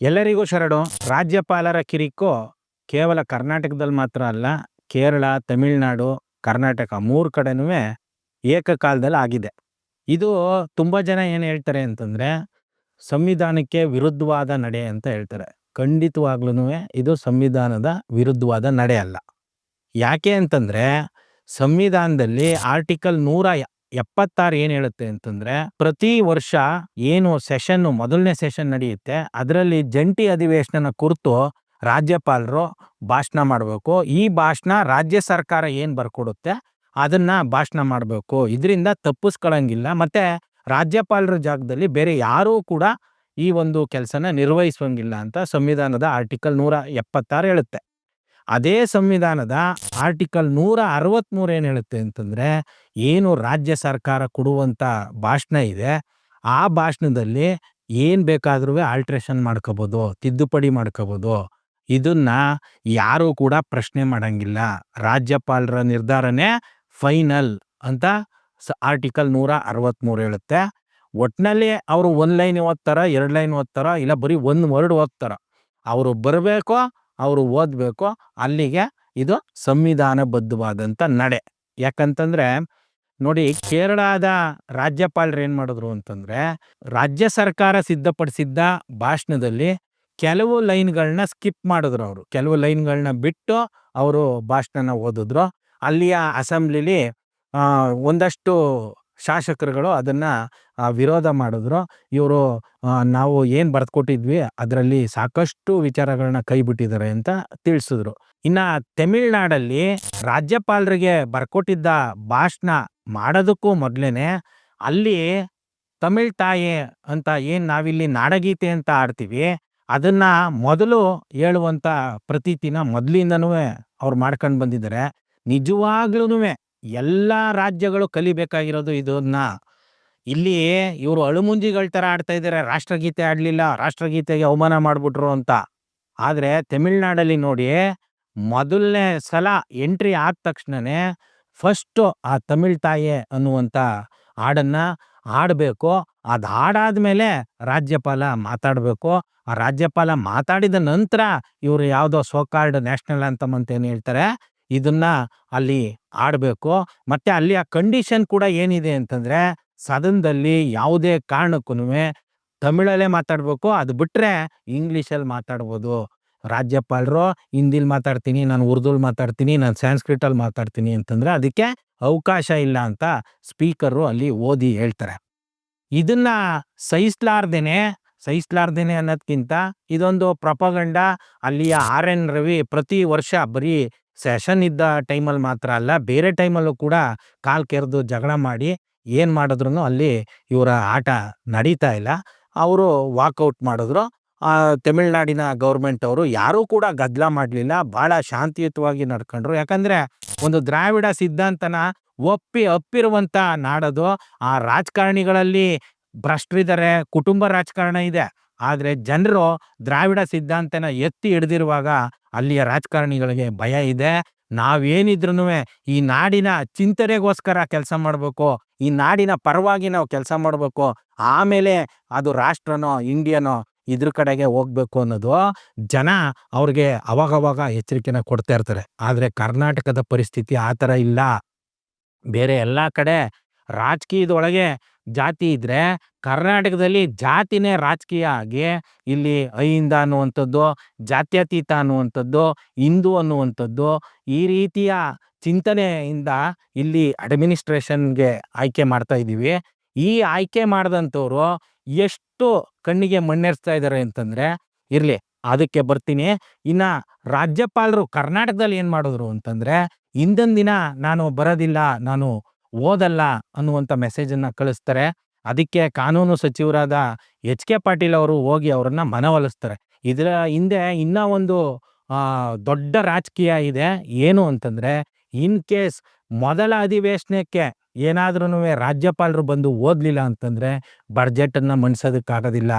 ಎಲ್ಲರಿಗೂ ಶರಣು. ರಾಜ್ಯಪಾಲರ ಕಿರಿಕು ಕೇವಲ ಕರ್ನಾಟಕದಲ್ಲಿ ಮಾತ್ರ ಅಲ್ಲ, ಕೇರಳ, ತಮಿಳುನಾಡು, ಕರ್ನಾಟಕ 3 ಕಡೆನೂ ಏಕಕಾಲದಲ್ಲಿ ಆಗಿದೆ. ಇದು ತುಂಬ ಜನ ಏನು ಹೇಳ್ತಾರೆ ಅಂತಂದರೆ, ಸಂವಿಧಾನಕ್ಕೆ ವಿರುದ್ಧವಾದ ನಡೆ ಅಂತ ಹೇಳ್ತಾರೆ. ಖಂಡಿತವಾಗ್ಲೂ ಇದು ಸಂವಿಧಾನದ ವಿರುದ್ಧವಾದ ನಡೆ ಅಲ್ಲ. ಯಾಕೆ ಅಂತಂದರೆ, ಸಂವಿಧಾನದಲ್ಲಿ ಆರ್ಟಿಕಲ್ 176 ಏನು ಹೇಳುತ್ತೆ ಅಂತಂದರೆ, ಪ್ರತಿ ವರ್ಷ ಏನು ಮೊದಲನೇ ಸೆಷನ್ ನಡೆಯುತ್ತೆ, ಅದರಲ್ಲಿ ಜಂಟಿ ಅಧಿವೇಶನ ಕುರಿತು ರಾಜ್ಯಪಾಲರು ಭಾಷಣ ಮಾಡಬೇಕು. ಈ ಭಾಷಣ ರಾಜ್ಯ ಸರ್ಕಾರ ಏನು ಬರ್ಕೊಡುತ್ತೆ ಅದನ್ನ ಭಾಷಣ ಮಾಡಬೇಕು. ಇದರಿಂದ ತಪ್ಪಿಸ್ಕೊಳ್ಳಂಗಿಲ್ಲ. ಮತ್ತೆ ರಾಜ್ಯಪಾಲರ ಜಾಗದಲ್ಲಿ ಬೇರೆ ಯಾರೂ ಕೂಡ ಈ ಒಂದು ಕೆಲಸನ ನಿರ್ವಹಿಸುವಂಗಿಲ್ಲ ಅಂತ ಸಂವಿಧಾನದ ಆರ್ಟಿಕಲ್ 176 ಹೇಳುತ್ತೆ. ಅದೇ ಸಂವಿಧಾನದ ಆರ್ಟಿಕಲ್ 163 ಏನು ಹೇಳುತ್ತೆ ಅಂತಂದರೆ, ಏನು ರಾಜ್ಯ ಸರ್ಕಾರ ಕೊಡುವಂಥ ಭಾಷಣ ಇದೆ, ಆ ಭಾಷಣದಲ್ಲಿ ಏನು ಬೇಕಾದ್ರೂ ಆಲ್ಟ್ರೇಷನ್ ಮಾಡ್ಕೋಬೋದು, ತಿದ್ದುಪಡಿ ಮಾಡ್ಕೋಬೋದು. ಇದನ್ನ ಯಾರೂ ಕೂಡ ಪ್ರಶ್ನೆ ಮಾಡಂಗಿಲ್ಲ. ರಾಜ್ಯಪಾಲರ ನಿರ್ಧಾರನೇ ಫೈನಲ್ ಅಂತ ಆರ್ಟಿಕಲ್ 163 ಹೇಳುತ್ತೆ. ಒಟ್ಟಿನಲ್ಲಿ ಅವರು 1 ಲೈನ್ ಓದ್ತಾರ, 2 ಲೈನ್ ಓದ್ತಾರ, ಇಲ್ಲ ಬರೀ 1 ವರ್ಡ್ ಓದ್ತಾರ. ಅವರು ಬರಬೇಕೋ, ಅವರು ಓದಬೇಕು. ಅಲ್ಲಿಗೆ ಇದು ಸಂವಿಧಾನಬದ್ಧವಾದಂಥ ನಡೆ. ಯಾಕಂತಂದರೆ ನೋಡಿ, ಕೇರಳದ ರಾಜ್ಯಪಾಲರು ಏನು ಮಾಡಿದ್ರು ಅಂತಂದರೆ, ರಾಜ್ಯ ಸರ್ಕಾರ ಸಿದ್ಧಪಡಿಸಿದ್ದ ಭಾಷಣದಲ್ಲಿ ಕೆಲವು ಲೈನ್ಗಳನ್ನ ಸ್ಕಿಪ್ ಮಾಡಿದ್ರು. ಅವರು ಕೆಲವು ಲೈನ್ಗಳನ್ನ ಬಿಟ್ಟು ಅವರು ಭಾಷಣನ ಓದಿದ್ರು. ಅಲ್ಲಿಯ ಅಸೆಂಬ್ಲಿಲಿ ಒಂದಷ್ಟು ಶಾಸಕರುಗಳು ಅದನ್ನು ವಿರೋಧ ಮಾಡಿದ್ರು. ಇವರು ನಾವು ಏನು ಬರೆದುಕೊಟ್ಟಿದ್ವಿ ಅದರಲ್ಲಿ ಸಾಕಷ್ಟು ವಿಚಾರಗಳನ್ನ ಕೈ ಬಿಟ್ಟಿದ್ದಾರೆ ಅಂತ ತಿಳಿಸಿದ್ರು. ಇನ್ನು ತಮಿಳ್ನಾಡಲ್ಲಿ ರಾಜ್ಯಪಾಲರಿಗೆ ಬರ್ಕೊಟ್ಟಿದ್ದ ಭಾಷಣ ಮಾಡೋದಕ್ಕೂ ಮೊದಲೇನೆ ಅಲ್ಲಿ ತಮಿಳ್ ತಾಯಿ ಅಂತ ಏನು ನಾವಿಲ್ಲಿ ನಾಡಗೀತೆ ಅಂತ ಆಡ್ತೀವಿ, ಅದನ್ನ ಮೊದಲು ಹೇಳುವಂಥ ಪ್ರತೀತಿನ ಮೊದಲಿಂದನೂ ಅವ್ರು ಮಾಡ್ಕೊಂಡು ಬಂದಿದ್ದಾರೆ. ನಿಜವಾಗ್ಲೂ ಎಲ್ಲ ರಾಜ್ಯಗಳು ಕಲಿಬೇಕಾಗಿರೋದು ಇದನ್ನ. ಇಲ್ಲಿ ಇವರು ಅಳುಮುಂಜಿಗಳ ಥರ ಆಡ್ತಾ ಇದ್ದಾರೆ, ರಾಷ್ಟ್ರಗೀತೆ ಆಡಲಿಲ್ಲ, ರಾಷ್ಟ್ರಗೀತೆಗೆ ಅವಮಾನ ಮಾಡಿಬಿಟ್ರು ಅಂತ. ಆದರೆ ತಮಿಳ್ನಾಡಲ್ಲಿ ನೋಡಿ, ಮೊದಲನೇ ಸಲ ಎಂಟ್ರಿ ಆದ ತಕ್ಷಣವೇ ಫಸ್ಟು ಆ ತಮಿಳ್ ತಾಯಿ ಅನ್ನುವಂಥ ಹಾಡನ್ನು ಆಡಬೇಕು. ಅದು ಹಾಡಾದ್ಮೇಲೆ ರಾಜ್ಯಪಾಲ ಮಾತಾಡಬೇಕು. ಆ ರಾಜ್ಯಪಾಲ ಮಾತಾಡಿದ ನಂತರ ಇವರು ಯಾವುದೋ ಸೋಕಾಲ್ಡ್ ನ್ಯಾಷನಲ್ ಆಂಥಮ್ ಅಂತ ಏನು ಹೇಳ್ತಾರೆ, ಇದನ್ನ ಅಲ್ಲಿ ಆಡಬೇಕು. ಮತ್ತು ಅಲ್ಲಿ ಆ ಕಂಡೀಷನ್ ಕೂಡ ಏನಿದೆ ಅಂತಂದರೆ, ಸದನದಲ್ಲಿ ಯಾವುದೇ ಕಾರಣಕ್ಕೂ ತಮಿಳಲ್ಲೇ ಮಾತಾಡಬೇಕು. ಅದು ಬಿಟ್ಟರೆ ಇಂಗ್ಲೀಷಲ್ಲಿ ಮಾತಾಡ್ಬೋದು. ರಾಜ್ಯಪಾಲರು ಹಿಂದಿಲಿ ಮಾತಾಡ್ತೀನಿ, ನಾನು ಉರ್ದುಲ್ ಮಾತಾಡ್ತೀನಿ, ನಾನು ಸಂಸ್ಕೃತಲ್ಲಿ ಮಾತಾಡ್ತೀನಿ ಅಂತಂದರೆ ಅದಕ್ಕೆ ಅವಕಾಶ ಇಲ್ಲ ಅಂತ ಸ್ಪೀಕರು ಅಲ್ಲಿ ಓದಿ ಹೇಳ್ತಾರೆ. ಇದನ್ನ ಸಹಿಸ್ಲಾರ್ದೇನೆ ಅನ್ನೋದಕ್ಕಿಂತ ಇದೊಂದು ಪ್ರೊಪಗಂಡ. ಅಲ್ಲಿಯ RN ರವಿ ಪ್ರತಿ ವರ್ಷ ಬರೀ ಸೆಷನ್ ಇದ್ದ ಟೈಮಲ್ಲಿ ಮಾತ್ರ ಅಲ್ಲ, ಬೇರೆ ಟೈಮಲ್ಲೂ ಕೂಡ ಕಾಲು ಕೆರೆದು ಜಗಳ ಮಾಡಿ ಏನು ಮಾಡಿದ್ರು ಅಲ್ಲಿ ಇವರ ಆಟ ನಡೀತಾ ಇಲ್ಲ. ಅವರು ವಾಕೌಟ್ ಮಾಡಿದ್ರು. ತಮಿಳ್ನಾಡಿನ ಗೌರ್ಮೆಂಟ್ ಅವರು ಯಾರೂ ಕೂಡ ಗದ್ದಲ ಮಾಡಲಿಲ್ಲ, ಭಾಳ ಶಾಂತಿಯುತವಾಗಿ ನಡ್ಕೊಂಡ್ರು. ಯಾಕಂದರೆ ಒಂದು ದ್ರಾವಿಡ ಸಿದ್ಧಾಂತನ ಅಪ್ಪಿರುವಂಥ ನಾಡದು. ಆ ರಾಜಕಾರಣಿಗಳಲ್ಲಿ ಭ್ರಷ್ಟರಿದ್ದಾರೆ, ಕುಟುಂಬ ರಾಜಕಾರಣ ಇದೆ. ಆದರೆ ಜನರು ದ್ರಾವಿಡ ಸಿದ್ಧಾಂತನ ಎತ್ತಿ ಹಿಡಿದಿರುವಾಗ ಅಲ್ಲಿಯ ರಾಜಕಾರಣಿಗಳಿಗೆ ಭಯ ಇದೆ. ನಾವೇನಿದ್ರೂ ಈ ನಾಡಿನ ಚಿಂತನೆಗೋಸ್ಕರ ಕೆಲಸ ಮಾಡಬೇಕು, ಈ ನಾಡಿನ ಪರವಾಗಿ ನಾವು ಕೆಲಸ ಮಾಡಬೇಕು, ಆಮೇಲೆ ಅದು ರಾಷ್ಟ್ರನೋ ಇಂಡಿಯನೋ ಇದ್ರ ಕಡೆಗೆ ಹೋಗ್ಬೇಕು ಅನ್ನೋದು ಜನ ಅವ್ರಿಗೆ ಅವಾಗವಾಗ ಎಚ್ಚರಿಕೆನ ಕೊಡ್ತಾ ಇರ್ತಾರೆ. ಆದರೆ ಕರ್ನಾಟಕದ ಪರಿಸ್ಥಿತಿ ಆ ಥರ ಇಲ್ಲ. ಬೇರೆ ಎಲ್ಲ ಕಡೆ ರಾಜಕೀಯದೊಳಗೆ ಜಾತಿ ಇದ್ದರೆ, ಕರ್ನಾಟಕದಲ್ಲಿ ಜಾತಿನೇ ರಾಜಕೀಯ ಆಗಿ ಇಲ್ಲಿ ಅಹಿಂದ ಅನ್ನುವಂಥದ್ದು, ಜಾತ್ಯತೀತ ಅನ್ನುವಂಥದ್ದು, ಹಿಂದೂ ಅನ್ನುವಂಥದ್ದು, ಈ ರೀತಿಯ ಚಿಂತನೆಯಿಂದ ಇಲ್ಲಿ ಅಡ್ಮಿನಿಸ್ಟ್ರೇಷನ್ಗೆ ಆಯ್ಕೆ ಮಾಡ್ತಾ ಇದ್ದೀವಿ. ಈ ಆಯ್ಕೆ ಮಾಡಿದಂಥವ್ರು ಎಷ್ಟು ಕಣ್ಣಿಗೆ ಮಣ್ಣೆರ್ಸ್ತಾ ಇದ್ದಾರೆ ಅಂತಂದರೆ, ಇರಲಿ ಅದಕ್ಕೆ ಬರ್ತೀನಿ. ಇನ್ನು ರಾಜ್ಯಪಾಲರು ಕರ್ನಾಟಕದಲ್ಲಿ ಏನು ಮಾಡಿದ್ರು ಅಂತಂದರೆ, ಹಿಂದಿನ ದಿನ ನಾನು ಬರೋದಿಲ್ಲ, ನಾನು ಓದಲ್ಲ ಅನ್ನುವಂಥ ಮೆಸೇಜನ್ನು ಕಳಿಸ್ತಾರೆ. ಅದಕ್ಕೆ ಕಾನೂನು ಸಚಿವರಾದ HK ಪಾಟೀಲ್ ಅವರು ಹೋಗಿ ಅವರನ್ನು ಮನವೊಲಿಸ್ತಾರೆ. ಇದರ ಹಿಂದೆ ಇನ್ನೂ ಒಂದು ದೊಡ್ಡ ರಾಜಕೀಯ ಇದೆ. ಏನು ಅಂತಂದರೆ, ಇನ್ ಕೇಸ್ ಮೊದಲ ಅಧಿವೇಶನಕ್ಕೆ ಏನಾದ್ರೂ ರಾಜ್ಯಪಾಲರು ಬಂದು ಓದಲಿಲ್ಲ ಅಂತಂದರೆ ಬಡ್ಜೆಟನ್ನು ಮಂಡಿಸೋದಕ್ಕಾಗೋದಿಲ್ಲ.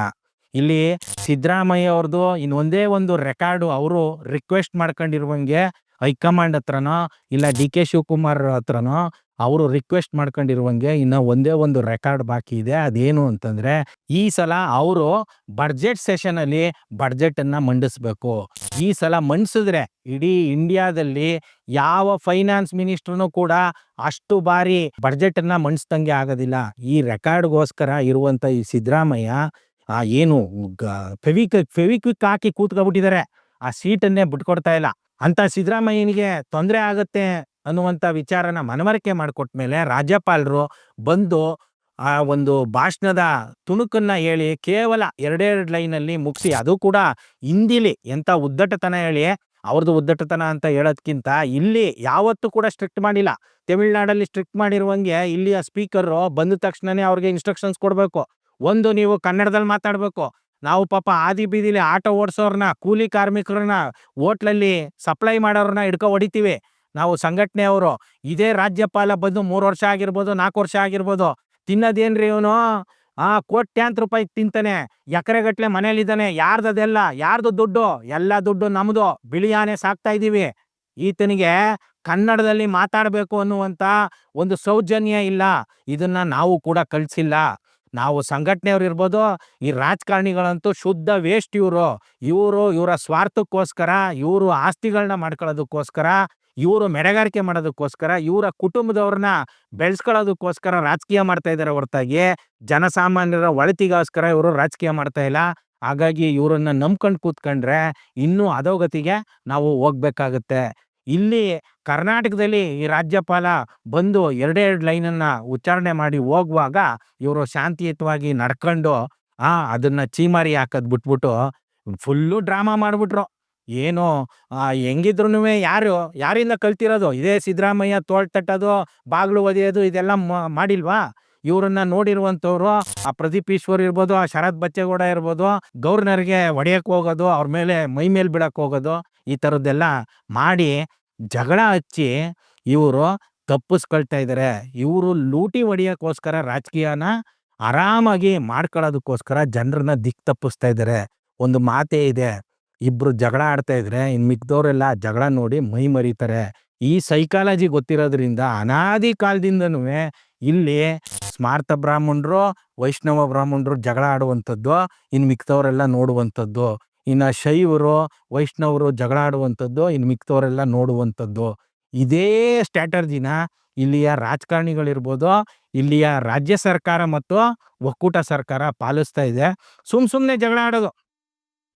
ಇಲ್ಲಿ ಸಿದ್ದರಾಮಯ್ಯ ಅವ್ರದ್ದು ಇನ್ನೊಂದೇ ಒಂದು ರೆಕಾರ್ಡು, ಅವರು ರಿಕ್ವೆಸ್ಟ್ ಮಾಡ್ಕೊಂಡಿರುವಂಗೆ ಹೈಕಮಾಂಡ್ ಹತ್ರನೋ ಇಲ್ಲ DK ಶಿವಕುಮಾರ್ ಹತ್ರನೋ ಅವರು ರಿಕ್ವೆಸ್ಟ್ ಮಾಡ್ಕೊಂಡಿರುವಂಗೆ ಇನ್ನ ಒಂದೇ ಒಂದು ರೆಕಾರ್ಡ್ ಬಾಕಿ ಇದೆ. ಅದೇನು ಅಂತಂದ್ರೆ, ಈ ಸಲ ಅವರು ಬಡ್ಜೆಟ್ ಸೆಷನ್ ಅಲ್ಲಿ ಬಡ್ಜೆಟ್ ಅನ್ನ ಮಂಡಿಸ್ಬೇಕು. ಈ ಸಲ ಮಂಡಿಸಿದ್ರೆ ಇಡೀ ಇಂಡಿಯಾದಲ್ಲಿ ಯಾವ ಫೈನಾನ್ಸ್ ಮಿನಿಸ್ಟರ್ನು ಕೂಡ ಅಷ್ಟು ಬಾರಿ ಬಡ್ಜೆಟ್ ಅನ್ನ ಮಂಡಿಸ್ದಂಗೆ ಆಗೋದಿಲ್ಲ. ಈ ರೆಕಾರ್ಡ್ಗೋಸ್ಕರ ಇರುವಂತ ಈ ಸಿದ್ದರಾಮಯ್ಯ ಏನು ಫೆವಿಕ್ವಿಕ್ ಹಾಕಿ ಕೂತ್ಕೊಬಿಟ್ಟಿದ್ದಾರೆ. ಆ ಸೀಟನ್ನೇ ಬಿಟ್ಕೊಡ್ತಾ ಇಲ್ಲ. ಅಂತ ಸಿದ್ದರಾಮಯ್ಯನಿಗೆ ತೊಂದರೆ ಆಗತ್ತೆ ಅನ್ನುವಂಥ ವಿಚಾರನ ಮನವರಿಕೆ ಮಾಡಿಕೊಟ್ಮೇಲೆ ರಾಜ್ಯಪಾಲರು ಬಂದು ಆ ಒಂದು ಭಾಷಣದ ತುಣುಕನ್ನ ಹೇಳಿ ಕೇವಲ 2 ಲೈನಲ್ಲಿ ಮುಗಿಸಿ, ಅದು ಕೂಡ ಹಿಂದಿಲಿ ಎಂಥ ಉದ್ದಟತನ ಹೇಳಿ, ಅವ್ರದ್ದು ಉದ್ದಟತನ ಅಂತ ಹೇಳೋದ್ಕಿಂತ ಇಲ್ಲಿ ಯಾವತ್ತೂ ಕೂಡ ಸ್ಟ್ರಿಕ್ಟ್ ಮಾಡಿಲ್ಲ. ತಮಿಳ್ನಾಡಲ್ಲಿ ಸ್ಟ್ರಿಕ್ಟ್ ಮಾಡಿರುವಂಗೆ ಇಲ್ಲಿಯ ಸ್ಪೀಕರು ಬಂದ ತಕ್ಷಣನೇ ಅವ್ರಿಗೆ ಇನ್ಸ್ಟ್ರಕ್ಷನ್ಸ್ ಕೊಡಬೇಕು. ಒಂದು, ನೀವು ಕನ್ನಡದಲ್ಲಿ ಮಾತಾಡಬೇಕು. ನಾವು ಪಾಪ ಆದಿ ಬೀದಿಲಿ ಆಟೋ ಓಡಿಸೋರ್ನ, ಕೂಲಿ ಕಾರ್ಮಿಕರನ್ನ, ಹೋಟ್ಲಲ್ಲಿ ಸಪ್ಲೈ ಮಾಡೋರನ್ನ ಹಿಡ್ಕೊ ಹೊಡಿತೀವಿ ನಾವು ಸಂಘಟನೆಯವರು. ಇದೇ ರಾಜ್ಯಪಾಲ ಬಂದು 3 ವರ್ಷ ಆಗಿರ್ಬೋದು, 4 ವರ್ಷ ಆಗಿರ್ಬೋದು, ತಿನ್ನೋದೇನ್ರಿ ಇವನು? ಕೋಟ್ಯಾಂತರ ರೂಪಾಯಿ ತಿಂತಾನೆ, ಎಕರೆಗಟ್ಲೆ ಮನೇಲಿದ್ದಾನೆ. ಯಾರ್ದದೆಲ್ಲ? ಯಾರ್ದು ದುಡ್ಡು? ಎಲ್ಲ ದುಡ್ಡು ನಮ್ದು. ಬಿಳಿ ಆನೆ ಸಾಕ್ತಾ ಇದೀವಿ. ಈತನಿಗೆ ಕನ್ನಡದಲ್ಲಿ ಮಾತಾಡಬೇಕು ಅನ್ನುವಂತ ಒಂದು ಸೌಜನ್ಯ ಇಲ್ಲ. ಇದನ್ನ ನಾವು ಕೂಡ ಕಲಿಸಿಲ್ಲ. ನಾವು ಸಂಘಟನೆಯವ್ರು ಇರ್ಬೋದು, ಈ ರಾಜಕಾರಣಿಗಳಂತೂ ಶುದ್ಧ ವೇಸ್ಟ್. ಇವರ ಸ್ವಾರ್ಥಕ್ಕೋಸ್ಕರ, ಇವರು ಆಸ್ತಿಗಳನ್ನ ಮಾಡ್ಕೊಳ್ಳೋದಕ್ಕೋಸ್ಕರ, ಇವರು ಮೆಡಗಾರಿಕೆ ಮಾಡೋದಕ್ಕೋಸ್ಕರ, ಇವರ ಕುಟುಂಬದವ್ರನ್ನ ಬೆಳೆಸ್ಕೊಳ್ಳೋದಕ್ಕೋಸ್ಕರ ರಾಜಕೀಯ ಮಾಡ್ತಾ ಇದ್ದಾರೆ ಹೊರತಾಗಿ ಜನಸಾಮಾನ್ಯರ ಒಳಿತಿಗೋಸ್ಕರ ಇವರು ರಾಜಕೀಯ ಮಾಡ್ತಾ ಇಲ್ಲ. ಹಾಗಾಗಿ ಇವರನ್ನ ನಂಬ್ಕೊಂಡು ಕೂತ್ಕೊಂಡ್ರೆ ಇನ್ನೂ ಅಧೋಗತಿಗೆ ನಾವು ಹೋಗ್ಬೇಕಾಗತ್ತೆ. ಇಲ್ಲಿ ಕರ್ನಾಟಕದಲ್ಲಿ ಈ ರಾಜ್ಯಪಾಲ ಬಂದು 2 ಲೈನನ್ನ ಉಚ್ಚಾರಣೆ ಮಾಡಿ ಹೋಗುವಾಗ ಇವರು ಶಾಂತಿಯುತವಾಗಿ ನಡ್ಕೊಂಡು ಅದನ್ನ ಚೀಮಾರಿ ಹಾಕೋದ್ ಬಿಟ್ಬಿಟ್ಟು ಫುಲ್ಲು ಡ್ರಾಮಾ ಮಾಡ್ಬಿಟ್ರು. ಏನು ಹೆಂಗಿದ್ರು ಯಾರಿಂದ ಕಲ್ತಿರೋದು? ಇದೇ ಸಿದ್ದರಾಮಯ್ಯ ತೋಳ್ ತಟ್ಟೋದು, ಬಾಗ್ಲು ಒದೆಯೋದು, ಇದೆಲ್ಲ ಮಾಡಿಲ್ವಾ? ಇವ್ರನ್ನ ನೋಡಿರುವಂಥವ್ರು ಆ ಪ್ರದೀಪ್ ಈಶ್ವರ್ ಇರ್ಬೋದು, ಆ ಶರತ್ ಬಚ್ಚೇಗೌಡ ಇರ್ಬೋದು, ಗವರ್ನರ್ಗೆ ಹೊಡೆಯಕ್ಕೆ ಹೋಗೋದು, ಅವ್ರ ಮೇಲೆ ಮೈ ಮೇಲೆ ಬಿಡಕ್ಕೆ ಹೋಗೋದು, ಈ ಥರದ್ದೆಲ್ಲ ಮಾಡಿ ಜಗಳ ಹಚ್ಚಿ ಇವರು ತಪ್ಪಿಸ್ಕೊಳ್ತಾ ಇದ್ದಾರೆ. ಇವರು ಲೂಟಿ ಹೊಡಿಯೋಕ್ಕೋಸ್ಕರ ರಾಜಕೀಯನ ಆರಾಮಾಗಿ ಮಾಡ್ಕೊಳ್ಳೋದಕ್ಕೋಸ್ಕರ ಜನರನ್ನ ದಿಕ್ ತಪ್ಪಿಸ್ತಾ ಇದ್ದಾರೆ. ಒಂದು ಮಾತೇ ಇದೆ, ಇಬ್ರು ಜಗಳ ಆಡ್ತಾ ಇದ್ರೆ ಇನ್ ಮಿಕ್ದವರೆಲ್ಲ ಜಗಳ ನೋಡಿ ಮೈ ಮರೀತಾರೆ. ಈ ಸೈಕಾಲಜಿ ಗೊತ್ತಿರೋದ್ರಿಂದ ಅನಾದಿ ಕಾಲದಿಂದನೂ ಇಲ್ಲಿ ಸ್ಮಾರ್ತ ಬ್ರಾಹ್ಮಣರು, ವೈಷ್ಣವ ಬ್ರಾಹ್ಮಣರು ಜಗಳ ಆಡುವಂಥದ್ದು, ಇನ್ ಮಿಕ್ದವರೆಲ್ಲ ನೋಡುವಂಥದ್ದು. ಇನ್ನ ಶೈವರು, ವೈಷ್ಣವರು ಜಗಳ ಆಡುವಂಥದ್ದು, ಇನ್ ಮಿಕ್ದವರೆಲ್ಲ ನೋಡುವಂಥದ್ದು. ಇದೇ ಸ್ಟ್ರಾಟರ್ಜಿನ ಇಲ್ಲಿಯ ರಾಜಕಾರಣಿಗಳಿರ್ಬೋದು, ಇಲ್ಲಿಯ ರಾಜ್ಯ ಸರ್ಕಾರ ಮತ್ತು ಒಕ್ಕೂಟ ಸರ್ಕಾರ ಪಾಲಿಸ್ತಾ ಇದೆ. ಸುಮ್ಮನೆ ಜಗಳ ಆಡೋದು.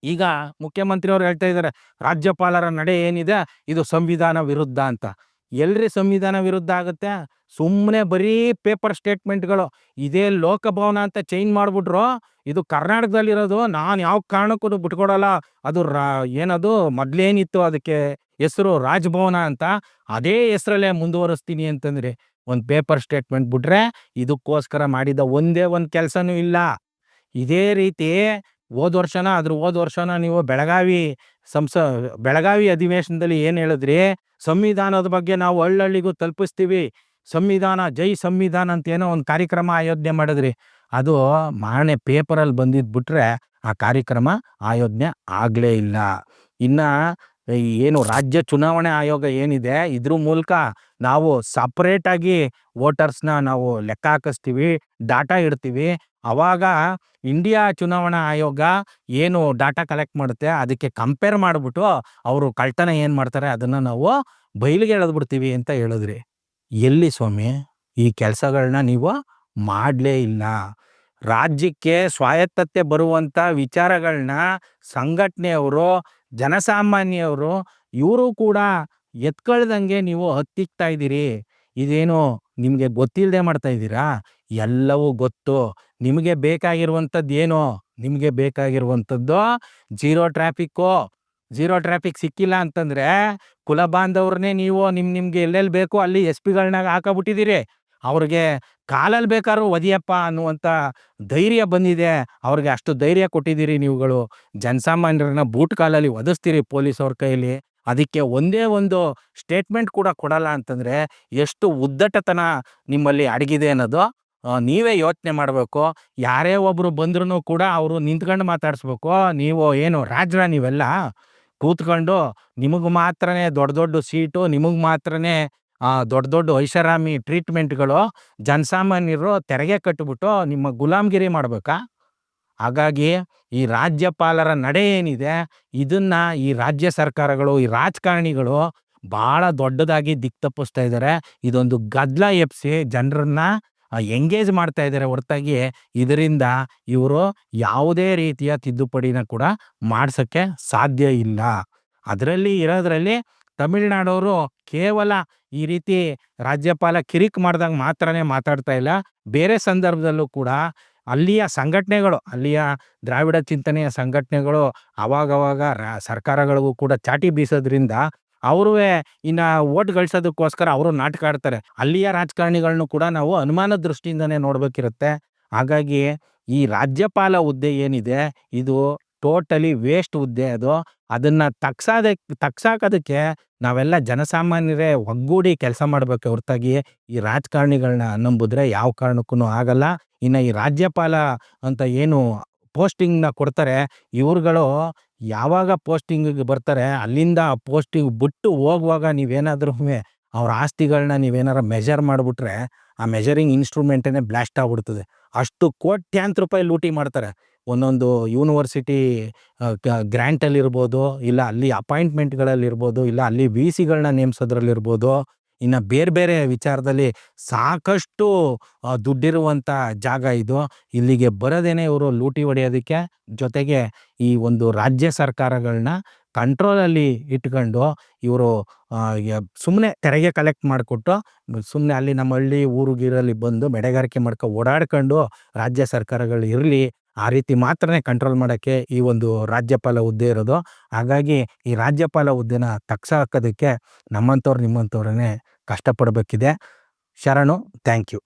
ಈಗ ಮುಖ್ಯಮಂತ್ರಿಯವರು ಹೇಳ್ತಾ ಇದ್ದಾರೆ, ರಾಜ್ಯಪಾಲರ ನಡೆ ಏನಿದೆ ಇದು ಸಂವಿಧಾನ ವಿರುದ್ಧ ಅಂತ. ಎಲ್ರಿ ಸಂವಿಧಾನ ವಿರುದ್ಧ ಆಗುತ್ತೆ? ಸುಮ್ಮನೆ ಬರೀ ಪೇಪರ್ ಸ್ಟೇಟ್ಮೆಂಟ್ಗಳು. ಇದೇ ಲೋಕಭವನ ಅಂತ ಚೇಂಜ್ ಮಾಡಿಬಿಟ್ರು. ಇದು ಕರ್ನಾಟಕದಲ್ಲಿರೋದು. ನಾನು ಯಾವ ಕಾರಣಕ್ಕೂ ಬಿಟ್ಕೊಡಲ್ಲ. ಅದು ಏನದು ಮೊದ್ಲೇನಿತ್ತು ಅದಕ್ಕೆ ಹೆಸರು ರಾಜಭವನ ಅಂತ, ಅದೇ ಹೆಸರಲ್ಲೇ ಮುಂದುವರಿಸ್ತೀನಿ ಅಂತಂದ್ರೆ ಒಂದು ಪೇಪರ್ ಸ್ಟೇಟ್ಮೆಂಟ್ ಬಿಟ್ರೆ ಇದಕ್ಕೋಸ್ಕರ ಮಾಡಿದ ಒಂದೇ ಒಂದು ಕೆಲಸನೂ ಇಲ್ಲ. ಇದೇ ರೀತಿ ಹೋದ ವರ್ಷನ ನೀವು ಬೆಳಗಾವಿ ಅಧಿವೇಶನದಲ್ಲಿ ಏನು ಹೇಳಿದ್ರಿ? ಸಂವಿಧಾನದ ಬಗ್ಗೆ ನಾವು ಹಳ್ಳಿಗೂ ತಲುಪಿಸ್ತೀವಿ, ಸಂವಿಧಾನ ಜೈ ಸಂವಿಧಾನ ಅಂತ ಏನೋ ಒಂದು ಕಾರ್ಯಕ್ರಮ ಆಯೋಜನೆ ಮಾಡಿದ್ರಿ. ಅದು ಮಾರನೇ ಪೇಪರಲ್ಲಿ ಬಂದಿದ್ದು ಬಿಟ್ರೆ ಆ ಕಾರ್ಯಕ್ರಮ ಆಯೋಜನೆ ಆಗಲೇ ಇಲ್ಲ. ಇನ್ನು ಏನು ರಾಜ್ಯ ಚುನಾವಣೆ ಆಯೋಗ ಏನಿದೆ, ಇದ್ರ ಮೂಲಕ ನಾವು ಸಪ್ರೇಟಾಗಿ ವೋಟರ್ಸ್ನ ನಾವು ಲೆಕ್ಕ ಹಾಕಿಸ್ತೀವಿ, ಡಾಟಾ ಇಡ್ತೀವಿ. ಅವಾಗ ಇಂಡಿಯಾ ಚುನಾವಣಾ ಆಯೋಗ ಏನು ಡಾಟಾ ಕಲೆಕ್ಟ್ ಮಾಡುತ್ತೆ ಅದಕ್ಕೆ ಕಂಪೇರ್ ಮಾಡಿಬಿಟ್ಟು ಅವರು ಕಳ್ತನ ಏನು ಮಾಡ್ತಾರೆ ಅದನ್ನು ನಾವು ಬಯಲಿಗೆ ಎಳೆದ್ಬಿಡ್ತೀವಿ ಅಂತ ಹೇಳಿದ್ರಿ. ಎಲ್ಲಿ ಸ್ವಾಮಿ ಈ ಕೆಲಸಗಳನ್ನ ನೀವು ಮಾಡಲೇ ಇಲ್ಲ. ರಾಜ್ಯಕ್ಕೆ ಸ್ವಾಯತ್ತತೆ ಬರುವಂಥ ವಿಚಾರಗಳನ್ನ ಸಂಘಟನೆಯವರು, ಜನಸಾಮಾನ್ಯವರು ಇವರು ಕೂಡ ಎತ್ಕೊಳ್ದಂಗೆ ನೀವು ಹತ್ತಿಕ್ತಾ ಇದ್ದೀರಿ. ಇದೇನು ನಿಮಗೆ ಗೊತ್ತಿಲ್ಲದೆ ಮಾಡ್ತಾ ಇದ್ದೀರಾ? ಎಲ್ಲವೂ ಗೊತ್ತು. ನಿಮಗೆ ಬೇಕಾಗಿರುವಂಥದ್ದು ಏನು? ನಿಮಗೆ ಬೇಕಾಗಿರುವಂಥದ್ದು ಜೀರೋ ಟ್ರಾಫಿಕ್ ಸಿಕ್ಕಿಲ್ಲ ಅಂತಂದರೆ ಕುಲ ಬಾಂಧವ್ರನ್ನೇ ನೀವು ನಿಮ್ಗೆ ಎಲ್ಲೆಲ್ಲಿ ಬೇಕೋ ಅಲ್ಲಿ SP ಗಳನ್ನ ಹಾಕಬಿಟ್ಟಿದ್ದೀರಿ. ಅವ್ರಿಗೆ ಕಾಲಲ್ಲಿ ಬೇಕಾದ್ರೂ ಒದಿಯಪ್ಪ ಅನ್ನುವಂಥ ಧೈರ್ಯ ಬಂದಿದೆ. ಅವ್ರಿಗೆ ಅಷ್ಟು ಧೈರ್ಯ ಕೊಟ್ಟಿದ್ದೀರಿ ನೀವುಗಳು. ಜನಸಾಮಾನ್ಯರನ್ನ ಬೂಟ್ ಕಾಲಲ್ಲಿ ಒದಿಸ್ತೀರಿ ಪೊಲೀಸವ್ರ ಕೈಯಲ್ಲಿ. ಅದಕ್ಕೆ ಒಂದೇ ಒಂದು ಸ್ಟೇಟ್ಮೆಂಟ್ ಕೂಡ ಕೊಡಲ್ಲ ಅಂತಂದರೆ ಎಷ್ಟು ಉದ್ದಟತನ ನಿಮ್ಮಲ್ಲಿ ಅಡಗಿದೆ ಅನ್ನೋದು ನೀವೇ ಯೋಚನೆ ಮಾಡಬೇಕು. ಯಾರೇ ಒಬ್ಬರು ಬಂದ್ರೂ ಕೂಡ ಅವರು ನಿಂತ್ಕೊಂಡು ಮಾತಾಡಿಸ್ಬೇಕು. ನೀವು ಏನು ರಾಜ್ರ ನೀವೆಲ್ಲ ಕೂತ್ಕೊಂಡು ನಿಮಗೆ ಮಾತ್ರನೇ ದೊಡ್ಡ ಸೀಟು, ನಿಮಗೆ ಮಾತ್ರನೇ ದೊಡ್ಡ ದೊಡ್ಡ ಐಷಾರಾಮಿ ಟ್ರೀಟ್ಮೆಂಟ್‌ಗಳು ಜನಸಾಮಾನ್ಯರು ತೆರಿಗೆ ಕಟ್ಟಿಬಿಟ್ಟು ನಿಮ್ಮ ಗುಲಾಮಗಿರಿ ಮಾಡ್ಬೇಕಾ? ಹಾಗಾಗಿ ಈ ರಾಜ್ಯಪಾಲರ ನಡೆ ಏನಿದೆ, ಇದನ್ನ ಈ ರಾಜ್ಯ ಸರ್ಕಾರಗಳು, ಈ ರಾಜಕಾರಣಿಗಳು ಭಾಳ ದೊಡ್ಡದಾಗಿ ದಿಕ್ಕು ತಪ್ಪಿಸ್ತಾ ಇದ್ದಾರೆ. ಇದೊಂದು ಗದ್ದಲ ಎಬ್ಬಿಸಿ ಜನರನ್ನ ಎಂಗೇಜ್ ಮಾಡ್ತಾ ಇದ್ದಾರೆ ಹೊರತಾಗಿ ಇದರಿಂದ ಇವರು ಯಾವುದೇ ರೀತಿಯ ತಿದ್ದುಪಡಿನ ಕೂಡ ಮಾಡ್ಸಕ್ಕೆ ಸಾಧ್ಯ ಇಲ್ಲ. ಅದರಲ್ಲಿ ಇರೋದ್ರಲ್ಲಿ ತಮಿಳ್ನಾಡವರು ಕೇವಲ ಈ ರೀತಿ ರಾಜ್ಯಪಾಲ ಕಿರಿಕ್ ಮಾಡ್ದಾಗ ಮಾತ್ರನೇ ಮಾತಾಡ್ತಾ ಇಲ್ಲ. ಬೇರೆ ಸಂದರ್ಭದಲ್ಲೂ ಕೂಡ ಅಲ್ಲಿಯ ಸಂಘಟನೆಗಳು, ಅಲ್ಲಿಯ ದ್ರಾವಿಡ ಚಿಂತನೆಯ ಸಂಘಟನೆಗಳು ಅವಾಗವಾಗ ಸರ್ಕಾರಗಳಿಗೂ ಕೂಡ ಚಾಟಿ ಬೀಸೋದ್ರಿಂದ ಅವರುವೆ ಇನ್ನ ಓಟ್ ಗಳಿಸೋದಕ್ಕೋಸ್ಕರ ಅವರು ನಾಟಕ ಆಡ್ತಾರೆ. ಅಲ್ಲಿಯ ರಾಜಕಾರಣಿಗಳನ್ನು ಕೂಡ ನಾವು ಅನುಮಾನ ದೃಷ್ಟಿಯಿಂದನೇ ನೋಡ್ಬೇಕಿರುತ್ತೆ. ಹಾಗಾಗಿ ಈ ರಾಜ್ಯಪಾಲ ಹುದ್ದೆ ಏನಿದೆ ಇದು ಟೋಟಲಿ ವೇಸ್ಟ್ ಹುದ್ದೆ ಅದು. ಅದನ್ನ ತಗ್ಸಾಕೋದಕ್ಕೆ ನಾವೆಲ್ಲ ಜನಸಾಮಾನ್ಯರೇ ಒಗ್ಗೂಡಿ ಕೆಲಸ ಮಾಡಬೇಕೆ ಹೊರತಾಗಿ ಈ ರಾಜಕಾರಣಿಗಳನ್ನ ನಂಬಿದ್ರೆ ಯಾವ ಕಾರಣಕ್ಕೂ ಆಗಲ್ಲ. ಇನ್ನು ಈ ರಾಜ್ಯಪಾಲ ಅಂತ ಏನು ಪೋಸ್ಟಿಂಗ್ನ ಕೊಡ್ತಾರೆ, ಇವ್ರುಗಳು ಯಾವಾಗ ಪೋಸ್ಟಿಂಗಿಗೆ ಬರ್ತಾರೆ ಅಲ್ಲಿಂದ ಪೋಸ್ಟಿಂಗ್ ಬಿಟ್ಟು ಹೋಗುವಾಗ ನೀವೇನಾದ್ರೂ ಅವ್ರ ಆಸ್ತಿಗಳನ್ನ ನೀವೇನಾರ ಮೆಜರ್ ಮಾಡಿಬಿಟ್ರೆ ಆ ಮೆಜರಿಂಗ್ ಇನ್ಸ್ಟ್ರೂಮೆಂಟೇ ಬ್ಲಾಸ್ಟ್ ಆಗ್ಬಿಡ್ತದೆ. ಅಷ್ಟು ಕೋಟ್ಯಾಂತರ ರೂಪಾಯಿ ಲೂಟಿ ಮಾಡ್ತಾರೆ. ಒಂದೊಂದು ಯೂನಿವರ್ಸಿಟಿ ಗ್ರ್ಯಾಂಟಲ್ಲಿರ್ಬೋದು, ಇಲ್ಲ ಅಲ್ಲಿ ಅಪಾಯಿಂಟ್ಮೆಂಟ್ಗಳಲ್ಲಿರ್ಬೋದು, ಇಲ್ಲ ಅಲ್ಲಿ ವಿ ಸಿಗಳನ್ನ ನೇಮಿಸೋದ್ರಲ್ಲಿರ್ಬೋದು, ಇನ್ನು ಬೇರೆ ಬೇರೆ ವಿಚಾರದಲ್ಲಿ ಸಾಕಷ್ಟು ದುಡ್ಡಿರುವಂಥ ಜಾಗ ಇದು. ಇಲ್ಲಿಗೆ ಬರೋದೇನೆ ಇವರು ಲೂಟಿ ಹೊಡೆಯೋದಕ್ಕೆ, ಜೊತೆಗೆ ಈ ಒಂದು ರಾಜ್ಯ ಸರ್ಕಾರಗಳನ್ನ ಕಂಟ್ರೋಲಲ್ಲಿ ಇಟ್ಕೊಂಡು ಇವರು ಸುಮ್ಮನೆ ತೆರಿಗೆ ಕಲೆಕ್ಟ್ ಮಾಡಿಕೊಟ್ಟು ಸುಮ್ಮನೆ ಅಲ್ಲಿ ನಮ್ಮ ಹಳ್ಳಿ ಊರುಗಿರಲ್ಲಿ ಬಂದು ಬೆಳೆಗಾರಿಕೆ ಓಡಾಡ್ಕೊಂಡು ರಾಜ್ಯ ಸರ್ಕಾರಗಳು ಇರಲಿ, ಆ ರೀತಿ ಮಾತ್ರನೇ ಕಂಟ್ರೋಲ್ ಮಾಡೋಕ್ಕೆ ಈ ಒಂದು ರಾಜ್ಯಪಾಲ ಹುದ್ದೆ ಇರೋದು. ಹಾಗಾಗಿ ಈ ರಾಜ್ಯಪಾಲ ಹುದ್ದೆನ ತಗ್ಸಾಕೋದಕ್ಕೆ ನಮ್ಮಂಥವ್ರು ನಿಮ್ಮಂಥವ್ರನ್ನೇ ಕಷ್ಟಪಡಬೇಕಿದೆ. ಶರಣು. Thank you.